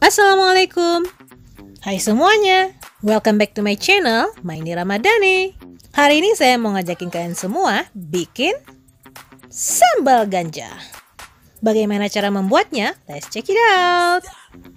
Assalamualaikum. Hai semuanya, welcome back to my channel, Maini Ramadhani. Hari ini saya mau ngajakin kalian semua bikin sambal ganja. Bagaimana cara membuatnya? Let's check it out.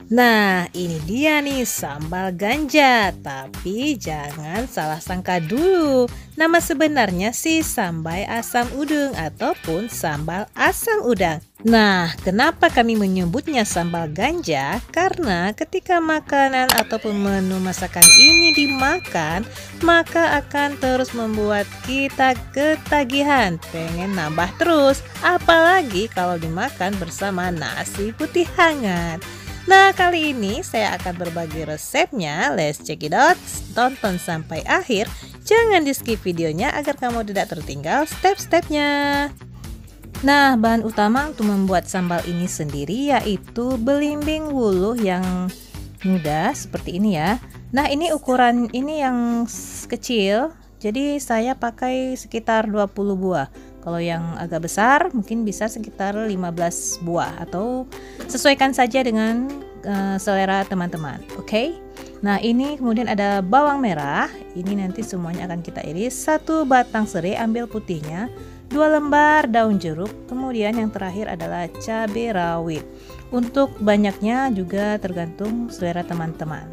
Nah, ini dia nih sambal ganja. Tapi jangan salah sangka dulu. Nama sebenarnya sih sambal asam udang ataupun sambal asam udang. Nah, kenapa kami menyebutnya sambal ganja? Karena ketika makanan ataupun menu masakan ini dimakan, maka akan terus membuat kita ketagihan, pengen nambah terus. Apalagi kalau dimakan bersama nasi putih hangat. Nah, kali ini saya akan berbagi resepnya. Let's check it out. Tonton sampai akhir. Jangan di skip videonya agar kamu tidak tertinggal step-stepnya. Nah, bahan utama untuk membuat sambal ini sendiri yaitu belimbing wuluh yang muda seperti ini ya. Nah, ini ukuran ini yang kecil. Jadi saya pakai sekitar 20 buah. Kalau yang agak besar mungkin bisa sekitar 15 buah atau sesuaikan saja dengan selera teman-teman. Oke. Nah, ini kemudian ada bawang merah. Ini nanti semuanya akan kita iris. 1 batang serai, ambil putihnya. 2 lembar daun jeruk. Kemudian yang terakhir adalah cabai rawit. Untuk banyaknya juga tergantung selera teman-teman.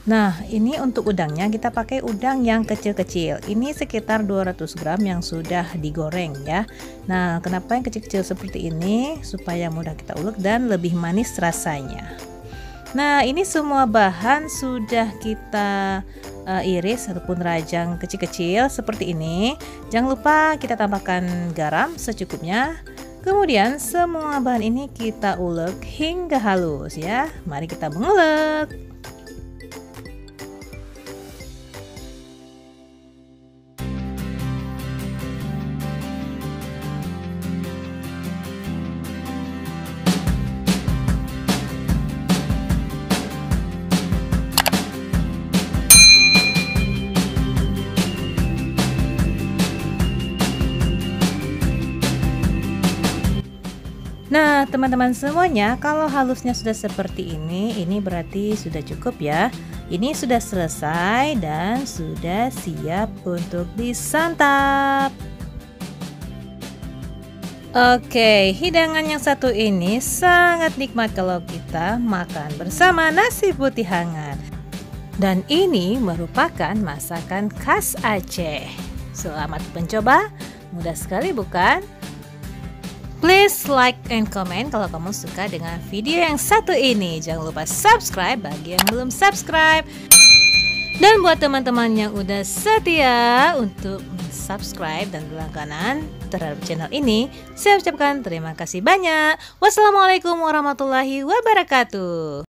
Nah, ini untuk udangnya kita pakai udang yang kecil-kecil. Ini sekitar 200 gram yang sudah digoreng ya. Nah, kenapa yang kecil-kecil seperti ini? Supaya mudah kita ulek dan lebih manis rasanya. Nah, ini semua bahan sudah kita iris ataupun rajang kecil-kecil seperti ini. Jangan lupa kita tambahkan garam secukupnya. Kemudian semua bahan ini kita ulek hingga halus ya. Mari kita mengulek. Nah, teman-teman semuanya, kalau halusnya sudah seperti ini berarti sudah cukup ya. Ini sudah selesai dan sudah siap untuk disantap. Oke, hidangan yang satu ini sangat nikmat kalau kita makan bersama nasi putih hangat. Dan ini merupakan masakan khas Aceh. Selamat mencoba, mudah sekali bukan? Please like and comment kalau kamu suka dengan video yang satu ini. Jangan lupa subscribe bagi yang belum subscribe. Dan buat teman-teman yang udah setia untuk subscribe dan berlangganan terhadap channel ini, saya ucapkan terima kasih banyak. Wassalamualaikum warahmatullahi wabarakatuh.